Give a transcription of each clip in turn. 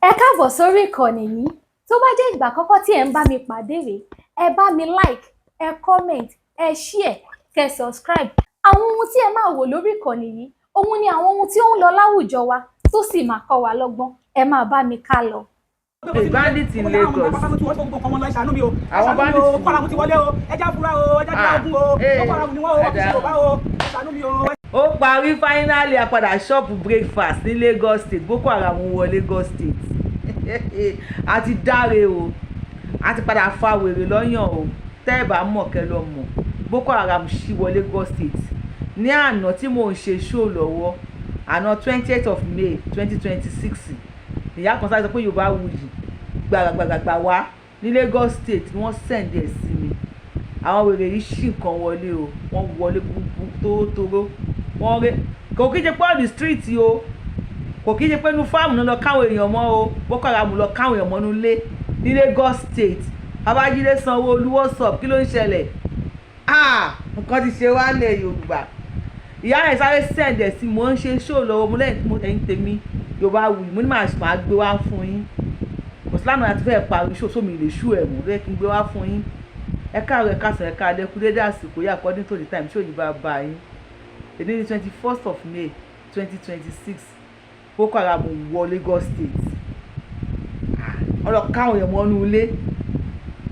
Ẹ káàbọ̀ sórí ìkànnì yìí. Tó bá jẹ́ ìgbà àkọ́kọ́ tí ẹ ń bá mi pàdé rèé, ẹ bá mi like, ẹ comment, ẹ share, kẹ́ subscribe. Àwọn ohun tí ẹ máa wò lórí ìkànnì yìí, ohun ni àwọn ohun tí ó ń lọ láwùjọ wa tó sì máa kọ́ wa lọ́gbọ́n. Ẹ máa bá mi ká lọ. Bandits in Lagos. Àwọn bandits ti wọlé o. Ẹja fura o, ẹja tí wọ́n gún o. Ọkọ̀ ni wọ́n o, ọkọ̀ bá o. Ṣàánú mi o. Ó parí finally a padà ṣọ́ọ̀pù breakfast ní Lagos State. Boko Haram wọ Lagos State. A ti dáre o. A ti padà fa wèrè lọ́yàn o. Tẹ́ ẹ bá mọ̀ kẹ́ lọ mọ̀. Boko Haram ṣí wọ Lagos State. Ní àná tí mò ń ṣe show lọ́wọ́, àná 20th of May 2026. Ìyá kan sáré sọ pé Yorùbá wuyì gbàgbàgbà wá ní Lagos State wọ́n send ẹ̀ sí mi. Àwọn wèrè yìí ṣì nǹkan wọlé o, wọ́n wọlé gbogbo tóóró wọ́n ré kò kí jẹ́ pé on the street o, kò kí jẹ́ pé inú fáàmù náà lọ káwọn èèyàn mọ́ o. Boko Haram lọ káwọn èèyàn mọ́nú lé ní Lagos State. Babájídé Sanwó-Olú what's up, kí ló ń ṣẹlẹ̀? Nǹkan ti ṣe wá lẹ̀ Yorùbá. Ìyá rẹ̀ sáré send ẹ̀ sí mo ń ṣe show lọ́wọ́ mo lẹ́yìn mo ẹ̀yìn tèmi Yorùbá wuyì mo ní màá gbé wá fún yín. Kò sí lánàá àti fẹ́ẹ̀ parí show sómi lè ṣú ẹ̀ mú lóye kí n gbé wá fún yín. Ẹ káàárọ̀ ẹ káàsán ẹ káalẹ́ kú dédé àsìkò yìí according to the time show yìí bá bá yín. Èdè ní 21st of May 2026 Boko Haram wọ Lagos State. Wọ́n lọ káwọn èèyàn mọ́nú ilé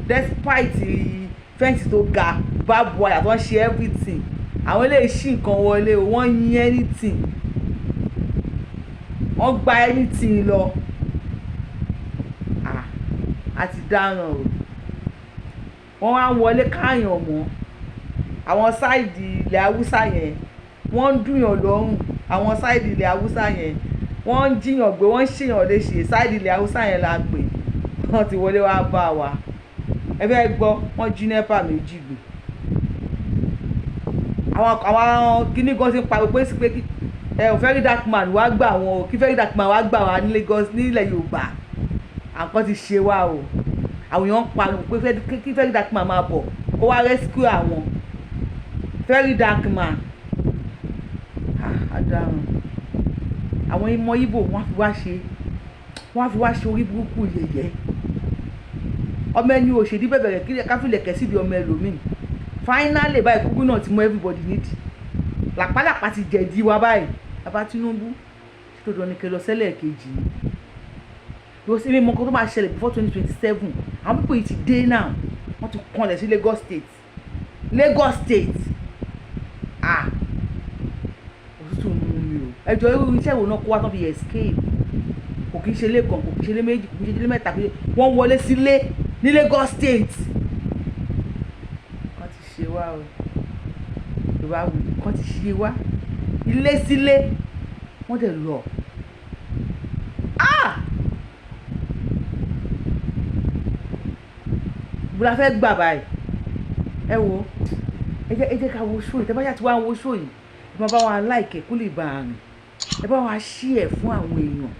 despite fẹ́ǹsì tó ga barbed wire tó ń ṣe everything. Àwọn eléyìí ṣì nǹkan wọlé o, wọ́n yín anything, wọ́n gba anything lọ. A ti dáràn o. Wọ́n wá ń wọlé káàyàn mọ́ àwọn sáìdì ilẹ̀ Haúsá yẹn, wọ́n ń dùnyàn lọ́rùn. Àwọn sáìdì ilẹ̀ Haúsá yẹn wọ́n ń jiyàn gbé, wọ́n ń ṣèyàn léṣe. Sáìdì ilẹ̀ Haúsá yẹn la pè, wọ́n ti wọlé wá bá wa. Ẹ fẹ́ gbọ́, wọ́n jí NEPA méjì gbé. Àwọn kíní gan ti ń pariwo pé sí pé very dark man wá gbà wọn o, kí very dark man wá gbà wá ní Lagos nílẹ̀ Yorùbá. Àǹkan ti ṣe wá o. Àwọn èèyàn ń pariwo pé kí very dark man máa bọ̀ kó wá rescue àwọn. Very dark man. Adarun. Àwọn ọmọ Igbo wọ́n fi wá ṣe orí burúkú yẹ̀yẹ́. Ọmọ ẹni òṣèdí bẹ̀bẹ̀rẹ̀ kí káfílẹ̀ kẹ̀ síbi ọmọ ẹlòmíì. Finally báyìí kúkú náà ti mọ everybody nídìí. Làpálàpá ti jẹ̀dí wa báyìí. Bàbá Tinubu tó dán ní kẹlọ sẹ́lẹ̀ kejì ni. Yóò sí mímọ́ kan tó máa ṣẹlẹ̀ before 2027. Àwọn pípọ̀ yìí ti dé náà. Wọ́n ti kànlẹ̀ sí Lagos State. Lagos State. Òtútù mú mi o. Ẹjọ́ irú iṣẹ́ wo náà kó wá tán fi escape. Kò kí ń ṣe lé kan, kò kí ń ṣe lé méjì, kò kí ń ṣe lé mẹ́ta. Wọ́n wọlé sílé ní Lagos State. Wọ́n ti ṣe wá o. Yorùbá wù kán ti ṣe wá. Ilé sílé wọ́n dẹ̀ lọ. Bó la fẹ́ gbà báyìí. Ẹ wo ẹ jẹ́ ká wo show yìí. Tẹ́ bá yà tí wàá wo show yìí, ẹ máa bá wa like kó lè bá a rìn. Ẹ bá wa share fún àwọn èèyàn.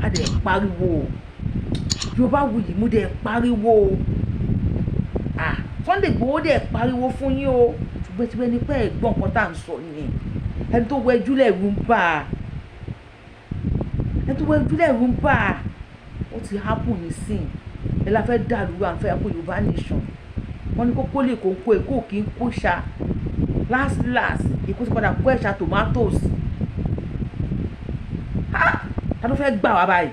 A dẹ̀ pariwo Yorùbá wuyì mú dẹ̀ pariwo. Sunday Igboho dẹ̀ pariwo fún yín o. Ṣùgbọ́n ní pé ẹ̀gbọ́n kan tá à ń sọ yẹn. Ẹni tó wọ ejúlẹ̀ ẹ̀rù ń bà á. Ẹni tó wọ ejúlẹ̀ ẹ̀rù ń bà á. Ó ti happen nísìn. Ẹ la fẹ́ dàlú à ń fẹ́ kó Yorùbá nation. Wọ́n ní kókó lè kó Èkó kí n kó ṣá. Last Èkó ti padà kó ẹ̀ṣà tomatoes. Ta ló fẹ́ gbà wá báyìí?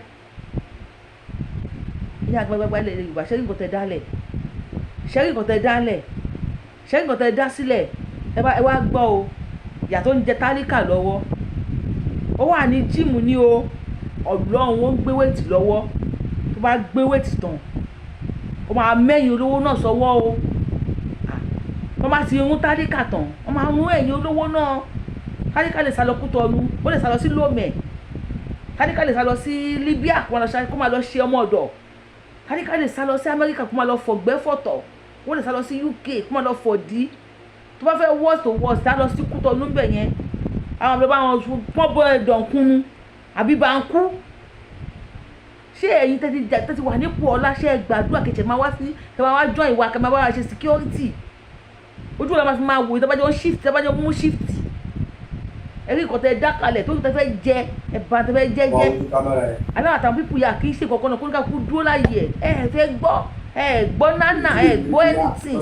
Ní agbẹ́gbẹ́gbẹ́ ilẹ̀ Yorùbá ṣẹ́rí nǹkan tẹ dálẹ̀. Ṣẹ́rí nǹkan tẹ dálẹ̀. Ṣẹ́rí nǹkan tẹ dá sílẹ̀. Ẹ wá gbọ́ o. Ìyà tó ń jẹ tálíkà lọ́wọ́. Ó wà ní jíìmù ní o. Ọlọ́run ó ń gbé wéètì lọ́wọ́. Tó bá gbé wéètì tán, ó máa mẹ́yìn olówó náà sọ́wọ́ o. Wọ́n máa ti rún tálíkà tán, wọ́n máa rún ẹ̀yìn olówó náà. Tálíkà lè sá lọ Kútọ́nù, ó lè sá lọ sí Lomé. Tálíkà lè sá lọ sí Libya kó máa lọ ṣe ọmọ ọ̀dọ̀. Tálíkà lè sá lọ sí Amẹ́ríkà kó máa lọ fọ̀gbẹ́ fọ̀tọ̀. Wọ́n lè sá lọ sí UK kó máa lọ fọ̀dí. Tó bá fẹ́ worst to worst á lọ sí Kútọ́nù bẹ̀ yẹn. Àwọn ọmọ bá wọn pọ́n bọ́ ẹ̀dọ̀kúnú àbí bá ń kú. Ṣé ẹ̀yin tẹ́tí wà nípò ọlá ṣe gbàdúrà kẹ̀kẹ́ máa wá sí kẹ́ máa wá join ìwà kẹ́ máa bá wa ṣe security. Ojú ọ̀la máa fi máa wò ìtọ́bájọ́ shift ìtọ́bájọ́ mú shift. ẹ̀rí nǹkan tẹ dá kalẹ̀ tó tẹ fẹ́ jẹ ẹ̀bà tẹ fẹ́ jẹ jẹ àbẹ́ àtàwọn pípù yà kì í ṣe kankan náà kó ní ká kú dúró láyè ẹ̀ fẹ́ gbọ́ nánà ẹ̀ gbọ́ anything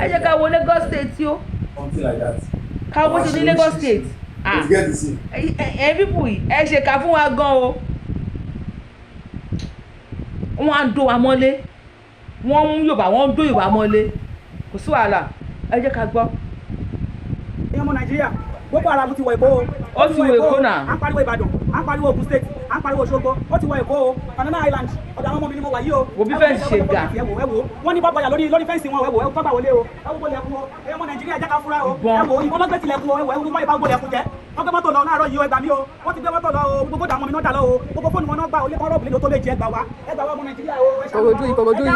ẹ jẹ́ ká wo Lagos State o ká wo ṣe ní Lagos State ẹ̀ pípù yìí ẹ ṣe ká fún wa gan o wọ́n á dó wa mọ́lé wọ́n ń Yorùbá wọ́n ń dó Yorùbá mọ́lé kò sí wàhálà ẹ jẹ́ ká gbọ́. ọmọ Nàìjíríà Boko Haram ti wọ Èkó o. Ó ti wọ Èkó náà. À ń pariwo Ìbàdàn, à ń pariwo Ògùn State, à ń pariwo Òṣogbo, ó ti wọ Èkó o. Banana Island, ọ̀dọ̀ àwọn ọmọ mi ni mo wà yìí o. Òbí fẹ́ǹsì ṣe ga. Wọ́n ní bọ́bọ̀yà lórí fẹ́ǹsì wọn ẹ̀wò ẹ̀wò tọ́gbà wọlé o. Ẹ̀wò gbọ́lẹ̀ ẹ̀kú o. Ẹ̀yọ́ ọmọ Nàìjíríà jẹ́ ká fúra o. Ẹ̀wò ìbọn lọ́gbẹ́ tilẹ̀ kú o. Ẹ̀wò ẹ̀wò ìbá gbọ́lẹ̀ ẹ̀kú jẹ́. Wọ́n gbé mọ́tò lọ láàárọ̀ yìí o, ẹgbà mí o. Wọ́n ti gbé mọ́tò lọ o. Gbogbo dààmú mi náà dà lọ o. Gbogbo fóònù wọn náà gbà o. Lé kọ́rọ́ bìlẹ̀ tó lè jẹ́ ẹgbà wa. Ẹgbà wa ọmọ Nàìjíríà o. Ìkòròdú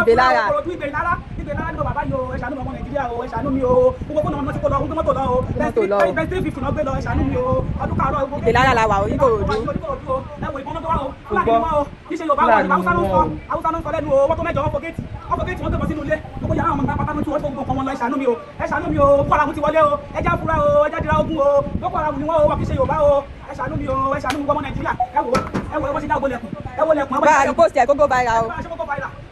Ìbélára. Ìkòròdú Ìbélára. Ìbélára ni bàbá yìí o. Ẹ ṣàánú mi ọmọ Nàìjíríà o. Ẹ ṣàánú mi o. Gbogbo fóònù wọn ti kó lọ. Gbogbo mọ́tò lọ o. Bẹ́ẹ̀ 50 náà gbé lọ. Ẹ ṣàánú mi o. Ọdún kàárọ̀ Ìbélára la wà Ìkòròdú. Ẹ̀wò ìbọn náà wà o. Fúlàní ni wọ́n o. Kì í ṣe Yorùbá wà ní Haúsá ló ń sọ. Haúsá ló ń sọ lẹ́nu o. Wọ́n tó mẹ́jọ wọ́n fọ géètì. Wọ́n fọ géètì wọ́n gbé wọn sínú ilé. Gbogbo yàrá àwọn ọmọ pátá ló ti wọ́n tó gbogbo kan wọn lọ. Ẹ ṣàánú mi o. Ẹ ṣàánú mi o. Boko Haram ti wọlé o. Ẹ já fura o. Ẹ já dira ogun o. Boko Haram ni wọ́n o. Wọ́n kì í ṣe Yorùbá o. Ẹ ṣàánú mi o. Ẹ ṣàánú mi ọmọ Nàìjíríà. Ẹ wò wọ́n ṣe dá ogolẹ̀kùn. Ẹ wò lẹ̀kùn. Bá a ní post ẹ̀ kókó báyìí o.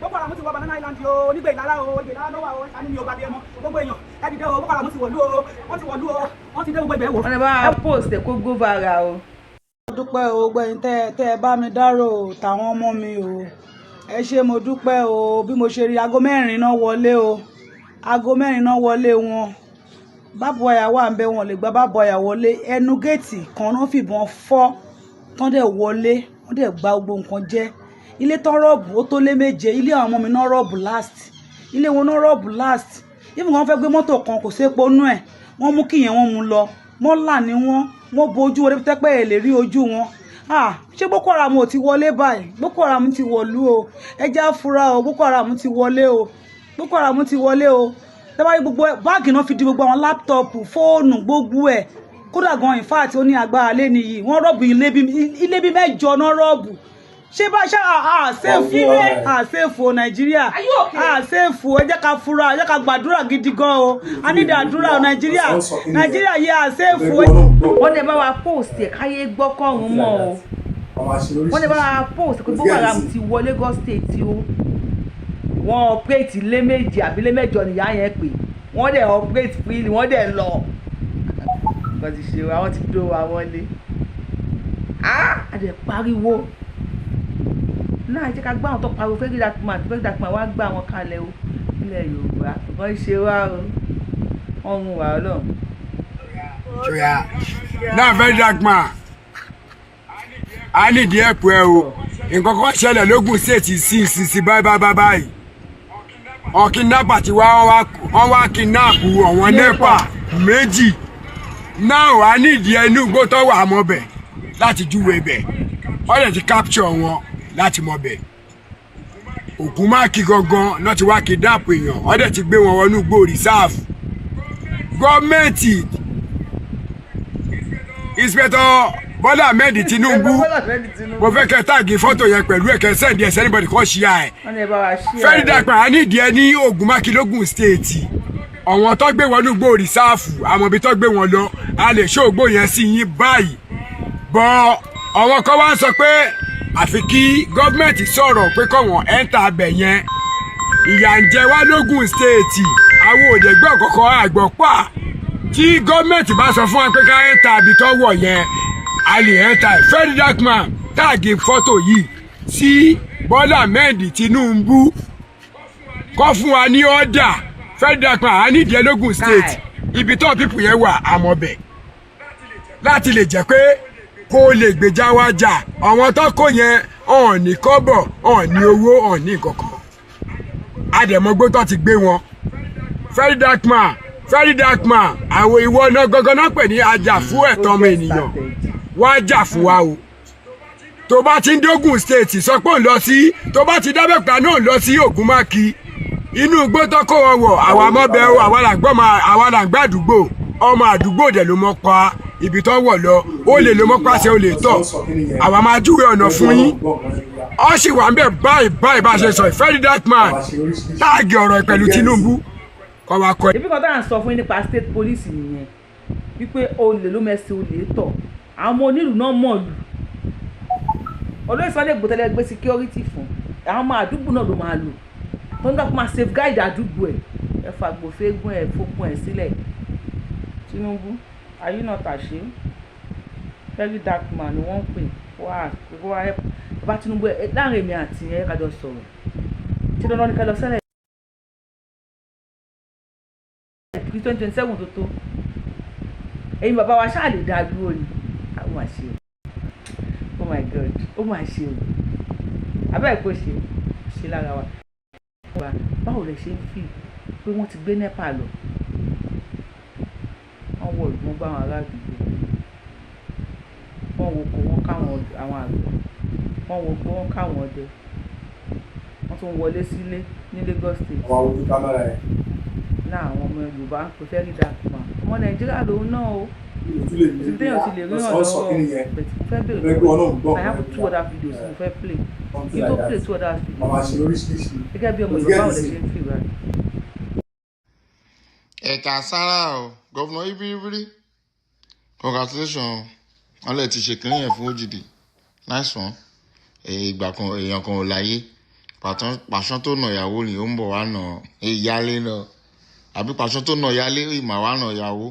Boko Haram ti wọ Banana Island o. Nígbè Ìlara o. Ìgbèlára ló wà o. Ẹ ṣàánú mi o. Gbàgbé ẹmọ. Gbogbo èèyàn. Ẹ dìde o. Boko Haram ti wọ̀lú o. Wọ́n ti wọ̀lú o. Wọ́n ti dé gbogbo ibẹ̀ wò. Wọ́n lè bá post ẹ̀ kó go viral o. Dúpẹ́ o gbẹ̀yìn tẹ́ ẹ bá mi dárò tàwọn ọmọ mi o. Ẹ ṣé mo dúpẹ́ o bí mo ṣe rí aago 4 náà wọlé o. Aago 4 náà wọlé wọn. Bábọ̀ àyà wà ń bẹ wọn lè gba bábọ̀ àyà wọlé. Ẹnu géètì kan náà fìbọn fọ́ tán dẹ̀ wọlé wọ́n dẹ̀ gba gbogbo nǹkan jẹ́. Ilé tán rọ́ọ̀bù ó tó lé 7. Ilé àwọn ọmọ mi náà rọ́ọ̀bù last. Ilé wọn náà rọ́ọ̀bù last. Even wọ́n fẹ́ gbé mọ́tò kan kò sépo nú ẹ̀. Wọ́n mú kíyẹn wọ́n mú lọ. Mọ́là ni wọ́n bo ojú wọn tẹ́pẹ́ ẹ̀ lè rí ojú wọn. Ṣé Boko Haram ò ti wọlé báyìí? Boko Haram ti wọ̀lú o. Ẹ jẹ́ á fura o. Boko Haram ti wọlé o. Boko Haram ti wọlé o. Tẹ́bárí gbogbo báàgì náà fi di gbogbo àwọn láptọ̀pù fóònù gbogbo ẹ̀. Kódà gan in fact ó ní agbára lé nìyí. Wọ́n rọ́ọ̀bù ilé bí 8 náà rọ́ọ̀bù. Ṣé bá ṣá àṣẹ́fù Nàìjíríà àṣẹ́fù ẹ jẹ́ ká fura ẹ jẹ́ ká gbàdúrà gidi gan o. A ní àdúrà Nàìjíríà yẹ àṣẹ́fù. Wọ́n lè bá wa post ẹ̀ káyé gbọ́ kọ́run mọ́ o. Wọ́n lè bá wa post pé Boko Haram ti wọ Lagos State o. Wọ́n operate ilé 2 àbí ilé 8 nìyá yẹn pé wọ́n dẹ̀ operate freely wọ́n dẹ̀ lọ. Wọ́n ti ṣe àwọn ti dó wa wọlé. A dẹ̀ pariwo. Náà jẹ́ ká gbá àwọn tó pariwo fẹ́ dàpọ̀ wá gbá wọn kalẹ̀ o nílẹ̀ Yorùbá wọ́n ṣe wá o wọ́n mú wa Ọlọ́run. Náà fẹ́ dàpọ̀ a nídìí ẹ̀pọ̀ ẹ o nǹkan kan ṣẹlẹ̀ lógùn state sí báyìí wọn kidnapper ti wọ́n wá kidnap àwọn NEPA 2 náà wà nídìí ẹnu igbó tó wà mọ́bẹ̀ láti júwe bẹ̀ wọ́n lè ti capture wọn láti mọ bẹ̀ ògùn máàkì gangan náà ti wá kidnap èèyàn wọ́n dẹ̀ ti gbé wọn wọnú igbó reserve gọ́ọ̀mẹ̀ntì Inspector Bọ́lá Ahmed Tinubu mo fẹ́ kẹ́ táàgì fọ́tò yẹn pẹ̀lú ẹ̀kẹ́ sẹ́ndì ẹ̀sẹ̀ anybody kọ́ ṣíà ẹ̀ fẹ́ẹ́ dàgbà á nídìí ẹ ní Ògùn máàkì lógùn state ọ̀wọ́n tó gbé wọnú igbó reserve àmọ́ ibi tó gbé wọn lọ a lè ṣó ògbó yẹn sí yín báyìí bọ́ ọ̀wọ́n kan wá ń sọ pé àfi kí gọ́ọ̀mẹ̀ntì sọ̀rọ̀ pé kọ̀wọ̀n ẹ́ńtà abẹ yẹn ìyà ń jẹ wá lógùn stéètì àwọn òde gbọ́ kọ̀ọ̀kan àgbọ̀ pa tí gọ́ọ̀mẹ̀ntì bá sọ fún wa pé ká ẹ́ńtà àbí tọ́wọ̀ yẹn a lè ẹ́ńtà Fẹ́rí Darkman táàgì fọ́tò yìí sí Bọ́lá Ahmed Tinubu kọ́ fún wa ní ọ́dà Fẹ́rí Darkman á nídìí lógùn stéètì ibi tó pípù yẹn wà àmọ́bẹ̀ láti lè jẹ́ pé kó lè gbèjà wa jà àwọn tó kó yẹn ọ̀n ní kọ́bọ̀ ọ̀n ní owó ọ̀n ní kankan àdèmọ́gbó tó ti gbé wọn Fẹ́rí Darkman àwọn ìwọ náà gangan náà pè ní ajá fún ẹ̀tọ́ ọmọ ènìyàn wọ́n á jà fún wa o tó bá ti ń dógùn state sọ pé òun lọ sí tó bá ti dábẹ́pà náà lọ sí Ògúnmákì inú igbó tó kó wọn wọ̀ àwa mọ́bẹ̀ o àwa làǹgbà àdúgbò ọmọ àdúgbò dẹ̀ ló mọ́ pa ibi tó wọ̀ lọ ó lè lo mọ́ pàṣẹ ó lè tọ̀ àwa máa júwe ọ̀nà fún yín ó sì wà ń bẹ̀ báyìí bá a ṣe sọ Fẹ́rí Darkman táàgì ọ̀rọ̀ pẹ̀lú Tinubu kọ́ wa kọ́. ibi kan tá à ń sọ fún yín nípa state police nìyẹn wípé olè ló mẹ́sì olè tọ̀ àwọn ọmọ onílù náà mọ̀ lù olóyè Sunday Igboho tẹ́lẹ̀ gbé security fún àwọn ọmọ àdúgbò náà ló máa lò tó ń dàpọ̀ máa safeguard àdúgbò ẹ̀ ẹ fàgbòfégún ẹ̀ fókun ẹ̀ sílẹ̀. Tinubu, are you not ashamed? Very dark man ni wọ́n ń pè wá ẹ bá Tinubu ẹ láàrin èmi àti ẹ kájọ sọ̀rọ̀ tí dandan ní ká lọ sẹ́lẹ̀ 2027 tó tó ẹ̀yin bàbá wa ṣáà lè dá dúró ni ó mà ṣe oh my god ó mà ṣe o abẹ́ẹ̀ kò ṣe lára wa báwo lẹ ṣe ń fi pé wọ́n ti gbé NEPA lọ wọ́n wọ ìgbọ́n bá àwọn ará àdúgbò wọ́n wo kó wọ́n káwọn àwọn àgbẹ̀ wọ́n wo kó wọ́n káwọn ọdẹ wọ́n tún wọlé sílé ní Lagos State. àwọn ojú kámẹ́rà yẹn. náà àwọn ọmọ Yorùbá kò fẹ́ rí dàpọ̀ ọmọ Nàìjíríà lòun náà o téèyàn ti lè rí ọ̀nà lọ́wọ́ bẹ̀tì mo fẹ́ bèrè I have 2 other videos mo fẹ́ play kí tó play 2 other videos gẹ́gẹ́ bí ọmọ Yorùbá ò lè ṣe ń fi rà. ẹ̀ka sára o gọ́vùnà ibiribiri congratulations wọn lè ti ṣe kínní yẹn fún òjìdí nice one ìgbà kan èèyàn kan ò láyé pàṣán tó nà ìyàwó ni ó ń bọ̀ wá nà ìyálé náà àbí pàṣán tó nà ìyálé ìmọ̀ wá nà ìyàwó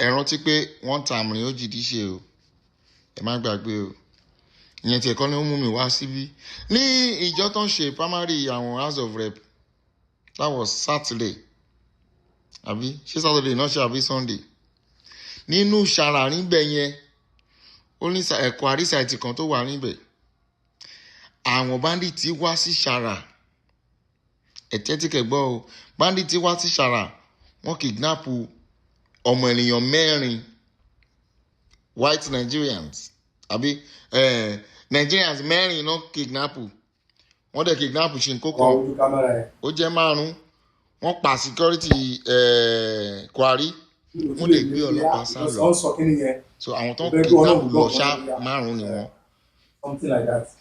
ẹ rántí pé wọ́n ta àmì òjìdí ṣe o ẹ má gbàgbé o ìyẹn tí ẹ̀kọ́ ni ó mú mi wá síbí ní ìjọ tó ń ṣe primary àwọn house of rep that was Saturday àbí ṣé Saturday náà ṣe àbí Sunday nínú ṣàrà níbẹ̀ yẹn ó ní ẹ̀kọ́ àríṣàìtì kan tó wà níbẹ̀ àwọn bandits wá sí ṣàrà ẹ̀tẹ́ tí kẹgbọ́ o bandits wá sí ṣàrà wọ́n kidnap ọmọ ènìyàn 4 white Nigerians àbí Nigerians 4 náà kidnap wọ́n dẹ̀ kidnap ṣinkókò ó jẹ́ 5 wọ́n pa security Kwari wọ́n lè gbé ọlọ́pàá sá lọ so àwọn tó ń kidnap lọ ṣá 5 ni wọ́n.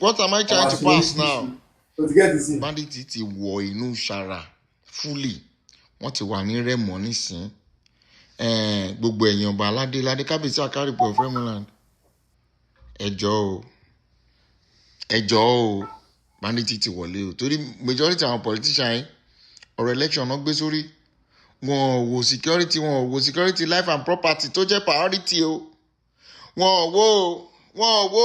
What am I trying to pass now? Bandits ti wọ inú ṣàrà fully wọ́n ti wà ní Rẹ́mọ nísìn gbogbo ẹ̀yàn ọba aládé kábíyèsí àkárìpọ̀ of Rẹ́mọland ẹjọ́ o bandits ti wọlé o torí majority àwọn politician yìí ọ̀rọ̀ election náà gbé sórí wọn ò wo security life and property tó jẹ́ priority o wọn ò wo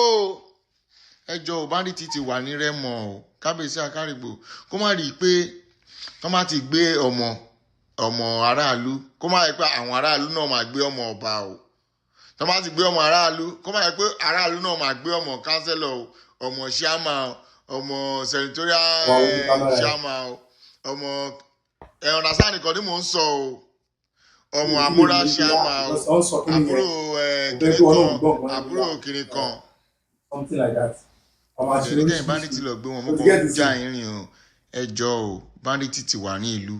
ẹjọ́ bandits ti wà ní Rẹ́mọ o kábíyèsí àkárìgbò kó má rí i pé kó má ti gbé ọmọ aráàlú kó má rí i pé àwọn aráàlú náà máa gbé ọmọ ọba o tó má ti gbé ọmọ aráàlú kó má rí i pé aráàlú náà máa gbé ọmọ kánsẹ́lọ̀ o ọmọ ṣíàmà ọmọ senatorial ṣíàmà ọmọ ọ̀nà sáà nìkan ni mò ń sọ o ọmọ amúra ṣíàmà àbúrò kìnìkan something like that. ọ̀sẹ̀rẹ̀kẹ́yìn bandits lọ gbé wọn mọ́kàn já ìrìn o ẹjọ́ o bandits ti wà ní ìlú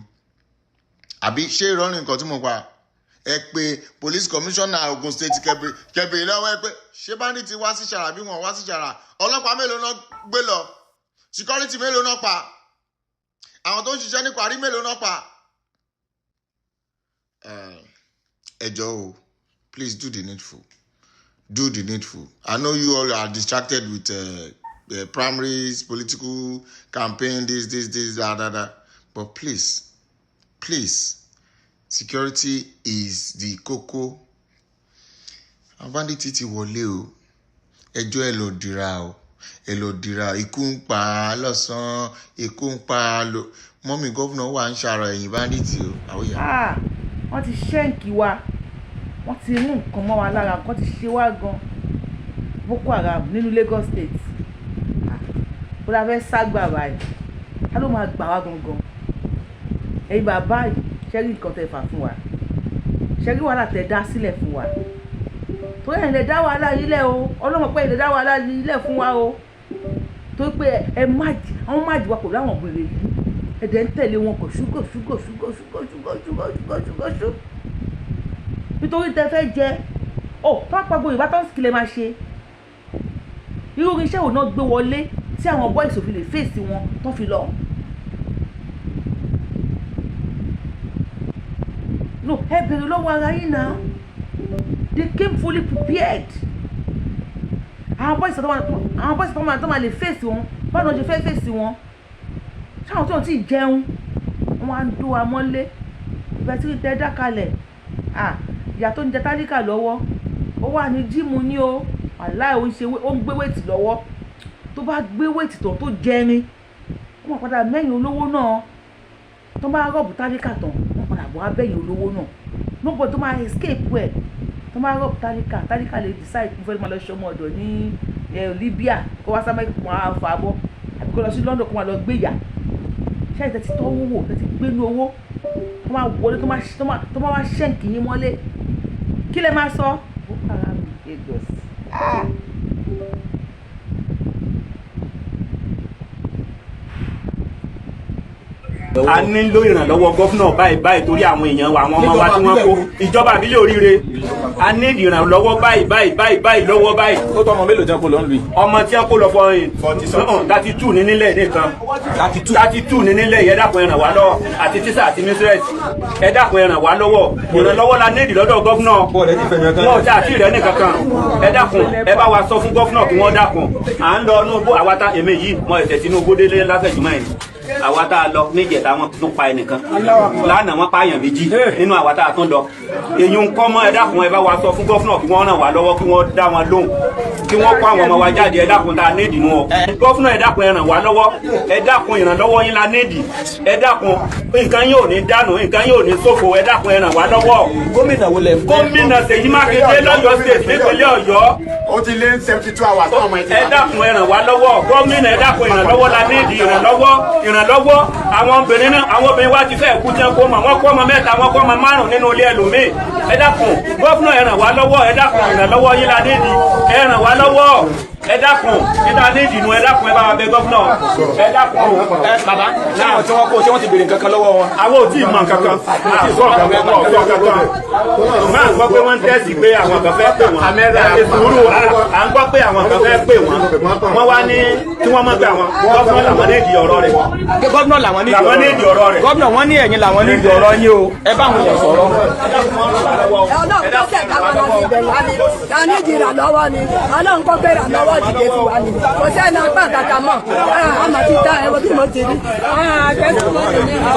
àbí ṣé ìrọ́rùn nǹkan tí mo pa ẹ pé police commissioner Ogun State kẹbìrì lọ́wọ́ ẹ pé ṣé bandits wá sí ṣàrà bí wọ́n wá sí ṣàrà ọlọ́pàá mélòó náà gbé lọ security mélòó náà pa àwọn tó ń ṣiṣẹ́ ní Kwari mélòó náà pa ẹjọ́ o please do the needful. Do the needful. I know you all are distracted with primaries, political campaign, this, that. But please, security is the koko. Bandits ti wọlé o. Ẹjọ́ ẹ lọ dira ikú ń pa lọ́sàn ikú ń pa lọ. Mọ́mí gọ́vùnà wà ń ṣàrọ̀ ẹ̀yìn bandits o. Àwòyà. Wọ́n ti ṣẹ́ǹkì wa. Wọ́n ti mú nǹkan mọ́ wa lára wọ́n ti ṣe wá gan Boko Haram nínú Lagos State ó la fẹ́ ságbà báyìí ká ló máa gbà wá gangan ẹ̀yin bàbá yìí ṣẹ́rí nǹkan tẹ̀ fà fún wa ṣẹ́rí wàhálà tẹ̀ dá sílẹ̀ fún wa tó yẹn lè dá wàhálà yìí lẹ̀ o ọlọ́mọ pé lè dá wàhálà yìí lẹ̀ fún wa o tó pé àwọn máàjì wa kò láwọn bèrè yìí ẹ̀dẹ̀ ń tẹ̀lé wọn kò ṣúgò nítorí tẹ fẹ́ jẹ tó àpapọ̀ ìbá tó ń sìkìlẹ̀ máa ṣe irú iṣẹ́ òun náà gbé wọlé tí àwọn boys òfin lè fèsì wọn tó fi lọ. no ẹ bèrè lọ́wọ́ ara yín náà they came fully prepared. Àwọn boys tó máa lè fèsì wọn báwo ni wọ́n ṣe fẹ́ fèsì wọn ṣáwọn tó ń tí ì jẹun wọ́n á ń dó wa mọ́lé ìbẹ̀ tí tẹ́ dákalẹ̀ ìyá tó ń jẹ tálíkà lọ́wọ́ ó wà ní jíìmù ní o aláì ó ń gbé wéètì lọ́wọ́ tó bá gbé wéètì tó jẹrin wọ́n padà mẹ́yìn olówó náà tó bá rọ́ọ̀bù tálíkà tán wọ́n padà bọ́ abẹ́yìn olówó náà nobody tó máa escape ẹ̀ tó máa rọ́ọ̀bù tálíkà lè decide kó fẹ́ máa lọ ṣe ọmọ ọ̀dọ̀ ní Libya kó wá sábà kó máa fà á bọ́ àbí kó lọ sí London kó máa lọ gbéyà ṣé ìtẹ́ ti tọ́wọ́ wò tẹ́ ti gbénú owó tó máa wọlé tó máa wá ṣẹ́ǹkì yín mọ́lé kí lè máa sọ ó kára mi Lagos. A nílò ìrànlọ́wọ́ gọ́fúnà báyìí torí àwọn èèyàn wa àwọn ọmọ wa tí wọ́n kó ìjọba àbílẹ̀ oríire a ní ìrànlọ́wọ́ báyìí lọ́wọ́ báyìí. Ó tọ́ ọmọ mélòó tí wọ́n kó lọ ń lu yìí? Ọmọ tí wọ́n kó lọ fọ 32 ní nílẹ̀ nìkan 32 ní nílẹ̀ yẹn dákun ẹ ràn wá lọ́wọ́ àti tíṣà àti mísírẹ́sì ẹ dákun ẹ ràn wá lọ́wọ́ ìrànlọ́wọ́ la ní ìdí lọ́dọ̀ gọ́fúnà wọn ò tí àti ìrẹ́ nìkan kan ẹ dákun ẹ bá wa sọ fún gọ́fúnà kí wọ́n dákun à ń lọ Tinubu àwa tá èmi yìí mọ ẹ̀sẹ̀ Tinubu délé láfẹ̀jùmọ́ ẹ̀ àwa tá a lọ níjẹta wọn tún pa ẹnìkan lánàá wọn pààyàn méjì nínú àwa tá a tún lọ èyí ń kọ́ mọ́ ẹ dákun ẹ bá wa sọ fún gọ́fúnà kí wọ́n ràn wá lọ́wọ́ kí wọ́n dá wọn lóhùn kí wọ́n kó àwọn ọmọ wa jáde ẹ dákun tá a nídìí nù ọ gọ́fúnà ẹ dákun ẹ ràn wá lọ́wọ́ ẹ dákun ìrànlọ́wọ́ yín la nídìí ẹ dákun nǹkan yóò ní dànù nǹkan yóò ní ṣòfò ẹ dákun ẹ ràn wá lọ́wọ́. Gómìnà wo lẹ fún? Gómìnà Ṣèyí Mákindé lọ́yọ̀ state nípínlẹ̀ Ọ̀yọ́. Ó ti lé 72 hours fún ọmọ ẹ̀ tí ẹ dákun ẹ ràn wá lọ́wọ́ gómìnà ẹ dákun ìrànlọ́wọ́ la nídìí ìrànlọ́wọ́ àwọn obìnrin wa ti fẹ́ kú jẹ́ kó mọ̀ wọ́n kọ́ ọmọ mẹ́ta wọ́n kọ́ ọmọ márùn-ún nínú ilé ẹlòmíì ẹ dákun gọ́fúnà ẹ ràn wá lọ́wọ́ ẹ dákun ìrànlọ́wọ́ yín la nídìí ẹ ràn wá lọ́wọ́ ẹ dákun níta nídìí nu ẹ dákun ẹ bá wa bẹ gọ́fúnà ẹ dákun. Bàbá láwọn tí wọ́n kó ṣé wọ́n ti béèrè nǹkan kan lọ́wọ́ wọn? Àwọn ò tí ì mọ nǹkan kan máa ń gbọ́ pé wọ́n ń tẹ́sí pé àwọn kan fẹ́ pè wọ́n ẹ sùúrù à ń gbọ́ pé àwọn kan fẹ́ pè wọ́n wọ́n wá ní kí wọ́n mọ̀ pé àwọn gọ́fúnà làwọn nídìí ọ̀rọ̀ rẹ̀. Gọ́fúnà làwọn nídìí ọ̀rọ̀ rẹ̀. Gọ́fúnà wọ́n ní ẹ̀yin làwọn nídìí ọ̀rọ̀ yín o ẹ bá wọn yẹn sọ̀rọ̀. Ọlọ́run tó ṣẹ̀dá wa lọ sí ibẹ̀ wá ni ká ní ìjìrà lọ́wọ́ ni Ọlọ́run kó gbéra lọ́wọ́ dìde fún wa ni kò sẹ́ni apá kàkà mọ̀ àmọ̀ ti ta ẹ̀wọ̀n bí mo ti rí.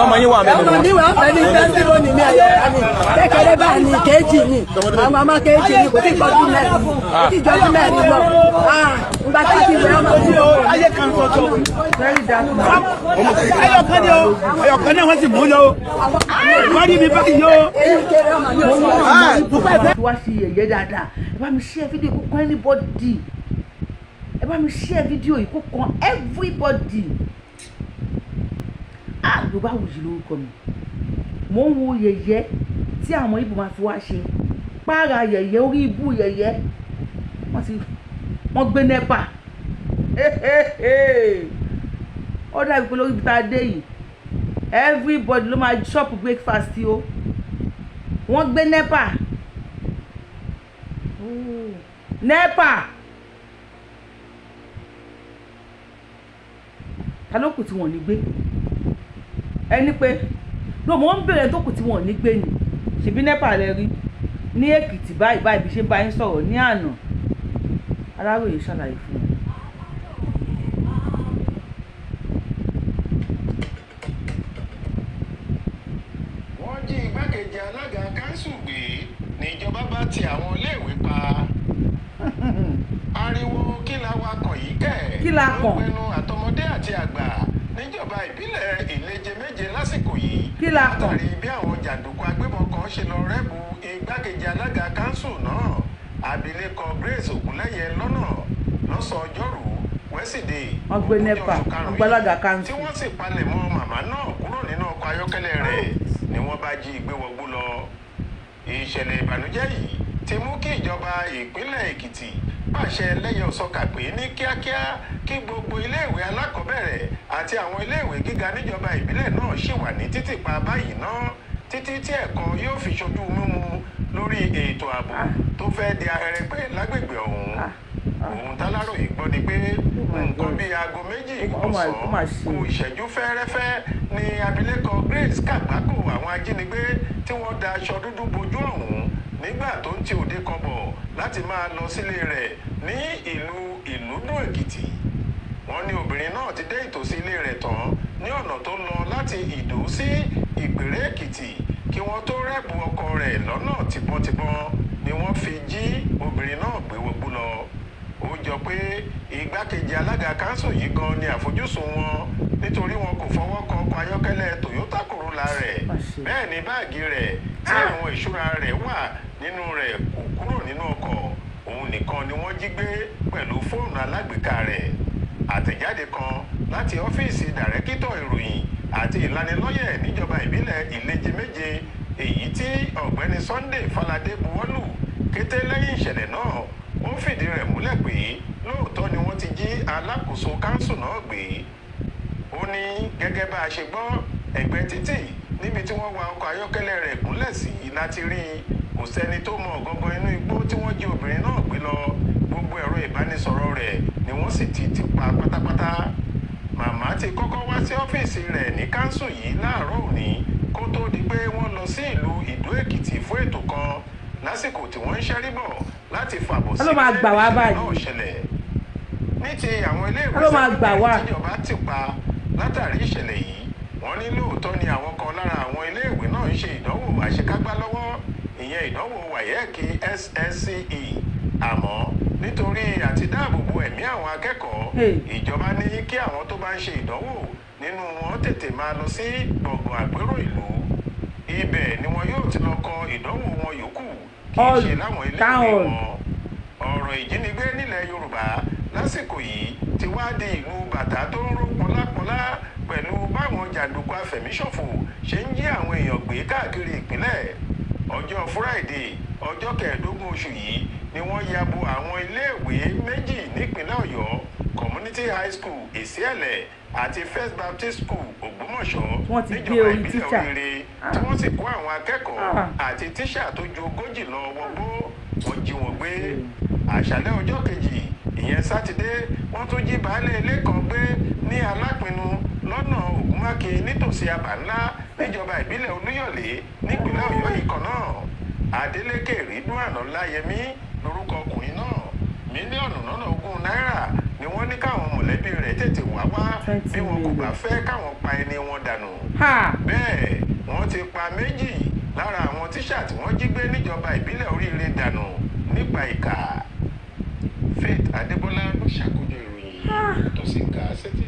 Ọmọ yín wà mẹ́rin. Ọmọ mi wà mẹ́rin fẹ́síbò ní mi ẹ̀yọ̀ ká ní kékeré bá ní kéèjì ni àwọn ọmọ kéèjì ni kò tí gbọ́dún mẹ́rin kò tí jọ́dún mẹ́rin lọ. Ìgbà tá a ti wẹ̀ ọmọ tí ó ayé kan sọ̀tọ̀. Ayọ̀kan ni wọ́n sì mú lọ. Wọ́n rí mi báyìí yó. Tí wàá ṣe yẹ̀yẹ́ dáadáa ẹ bá mi share fídíò kó kan anybody ẹ bá mi share fídíò yìí kó kan everybody. Yorùbáwùyí lórúkọ mi mò ń wo yẹ̀yẹ́ tí àwọn Ìgbò máa fi wá ṣe pààrà yẹ̀yẹ́ orí ibú yẹ̀yẹ́ wọ́n gbé NEPA ó dàbí pé lórí ibi tá a dé yìí everybody ló máa shop breakfast o wọ́n gbé NEPA ta ló kù tí wọ́n ní gbé ẹni pé ló mọ̀ ń bèrè tó kù tí wọ́n ní gbé ni ṣèbí NEPA lẹ rí ní Èkìtì báyìí bí ṣe bá yín sọ̀rọ̀ ní àná Aláròyé ṣàlàyé fún wọn. Wọ́n jí igbákejì alága káńsù gbé níjọba bá ti àwọn iléèwé pa. Ariwo kí la wakọ̀ yìí kẹ̀. Kí la kàn? Ló pinnu àtọmọdé àti àgbà níjọba ìbílẹ̀ Ìleje méje lásìkò yìí. Kí la kàn? Látàrí bí àwọn jàǹdùkú agbébọn kan ṣe lọ rẹ́bù igbákejì alága káńsù náà abilékọ Grace Ògúnlẹ́yẹ lọ́nà lọ́sàn-án ọjọ́rú wẹ́sídẹ̀ẹ́ ọgbẹ́ NEPA ọgbàlága káńsù tí wọ́n sì palẹ̀ mọ́ màmá náà kúrò nínú ọkọ̀ ayọ́kẹ́lẹ́ rẹ̀ ni wọ́n bá jí gbé wọgbó lọ. Ìṣẹ̀lẹ̀ ìbànújẹ́ yìí ti mú kí ìjọba ìpínlẹ̀ Èkìtì pàṣẹ lẹ́yẹ òsọkà pé ní kíákíá kí gbogbo iléèwé alákọ̀ọ́bẹ̀rẹ̀ àti àwọn iléèwé gíga níjọba ìbílẹ̀ náà ṣì wà ní títìpa báyìí náà títí tí ẹ̀kọ́ yóò fi ṣojú mímu lórí ètò ààbò tó fẹ́ di ahẹrẹpẹ lágbègbè ọ̀hún. Ohun t'Aláròyé gbọ́ ni pé nǹkan bíi aago méjì ọ̀sán kù ìṣẹ́jú fẹ́ẹ́rẹ́fẹ́ ni abilékọ Grace kàgbákò àwọn ajínigbé tí wọ́n da aṣọ dúdú bojú ọ̀hún nígbà tó ń ti òde kan bọ̀ láti máa lọ sílé rẹ̀ ní ìlú Ìlúdùn Èkìtì. Wọ́n ní obìnrin náà ti dé ìtòsí ilé rẹ̀ tán ní ọ̀nà tó lọ láti Ìdó sí Ìbẹ̀rẹ Èkìtì kí wọ́n tó rẹ́bù ọkọ rẹ̀ lọ́nà tìbọntìbọn ni wọ́n fi jí obìnrin náà gbé wọgbó lọ. Ó jọ pé igbákejì alága kánsù yìí gan ni àfojúsùn wọn nítorí wọn kò fọwọ́ kan ọkọ̀ ayọ́kẹ́lẹ́ Toyota Corolla rẹ̀. Bẹ́ẹ̀ ni báàgì rẹ̀ tí àwọn ìṣúra rẹ̀ wà nínú rẹ̀ kò kúrò nínú ọkọ̀. Òun nìkan ni wọ́n jí gbé pẹ̀lú fóònù alágbèéká rẹ̀. Àtẹ̀jáde kan láti ọ́fíìsì dàrẹ́kítọ̀ ìròyìn àti ìlanilọ́yẹ̀ níjọba ìbílẹ̀ Ìlẹ́jì Méje èyí tí ọ̀gbẹ́ni Sunday Falade buwọ́lù kété lẹ́yìn ìṣẹ̀lẹ̀ náà ó fìdí rẹ̀ múlẹ̀ pé lóòótọ́ ni wọ́n ti jí alákòóso kánsù náà gbé. Ó ní gẹ́gẹ́ bá a ṣe gbọ́ ẹ̀gbẹ́ títì níbi tí wọ́n wa ọkọ̀ ayọ́kẹ́lẹ́ rẹ̀ gúnlẹ̀ sí láti rí i kò sẹ́ni tó mọ ọ̀gángan inú igbó tí wọ́n jí obìnrin náà gbé lọ. Gbogbo ẹ̀rọ ìbánisọ̀rọ̀ rẹ̀ ni wọ́n sì ti pa pátápátá. Màmá ti kọ́kọ́ wá sí ọ́fíìsì rẹ̀ ní kánsù yìí láàárọ̀ òní kó tó di pé wọ́n lọ sí ìlú Ìdó Èkìtì fún ètò kan lásìkò tí wọ́n ń ṣẹ́rí bọ̀ láti fàbọ̀ sí ilé ìṣẹ̀lẹ̀ náà ṣẹlẹ̀. Ní ti àwọn ilé ìwé sẹ́kọ̀ndírì tíjọba ti pa látàrí ìṣẹ̀lẹ̀ yìí wọ́n ní lóòótọ́ ni àwọn kan lára àwọn ilé ìwé náà ń ṣe ìdánwò àṣekágbá lọ́wọ́ ìyẹn ìdánwò wáyẹ́ẹ̀kì SSCE àmọ́ nítorí àti dáàbòbò ẹ̀mí àwọn akẹ́kọ̀ọ́ ìjọba ní kí àwọn tó bá ń ṣe ìdánwò nínú wọn tètè máa lọ sí gbọ̀ngàn àpérò ìlú. Ibẹ̀ ni wọn yóò ti lọ kọ ìdánwò wọn yòókù kì í ṣe láwọn ilé ìwé wọn. Ọ̀rọ̀ ìjínigbé nílẹ̀ Yorùbá lásìkò yìí ti wá di ìlú bàtà tó ń ró pọlápọlá pẹ̀lú báwọn jàǹdùkú afẹ̀míṣòfò ṣe ń jí àwọn èèyàn gbé káàkiri ìpínlẹ̀. Ọjọ́ Friday ọjọ́ 15 oṣù yìí ni wọ́n ya bo àwọn iléèwé méjì nípínlẹ̀ Ọ̀yọ́ Community High School Ìsíẹ̀lẹ̀ àti First Baptist School Ògbómọ̀ṣọ́ níjọba ìbílẹ̀ Oríire tí wọ́n sì kó àwọn akẹ́kọ̀ọ́ àti tíṣà tó ju 40 lọ wọgbó wọ́n jí wọn gbé. Àṣálẹ́ ọjọ́ kejì ìyẹn Sátidé wọ́n tún jí baálé ilé kan gbé ní Alápinnu lọ́nà Ògúnmáke nítòsí Abà ńlá níjọba ìbílẹ̀ Olúyọ̀lé nípínlẹ̀ Ọ̀yọ́ yìí kan náà. Adélékè Ridwan Ọláyẹmí lórúkọ ọkùnrin náà. Mílíọ̀nù lọ́nà 20 náírà ni wọ́n ní káwọn mọ̀lẹ́bí rẹ̀ tètè wá bí wọn kò bá fẹ́ káwọn pa ẹni wọn dànù. Bẹ́ẹ̀ wọ́n ti pa méjì lára àwọn tíṣà tí wọ́n jí gbé níjọba ìbílẹ̀ Oríire dànù nípa ìkà. Faith Adébọ́lá ló ṣàkójọ ìròyìn yìí tó sì kà á sétí.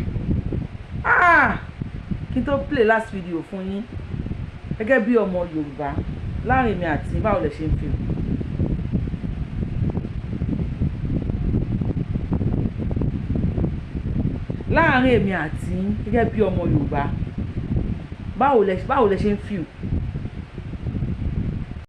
Kí n tó play last video fún yín gẹ́gẹ́ bí ọmọ Yorùbá láàrin mi àti báwo lẹ ṣe ń fi láàrin èmi àti gẹ́gẹ́ bí ọmọ Yorùbá báwo lẹ ṣe ń fi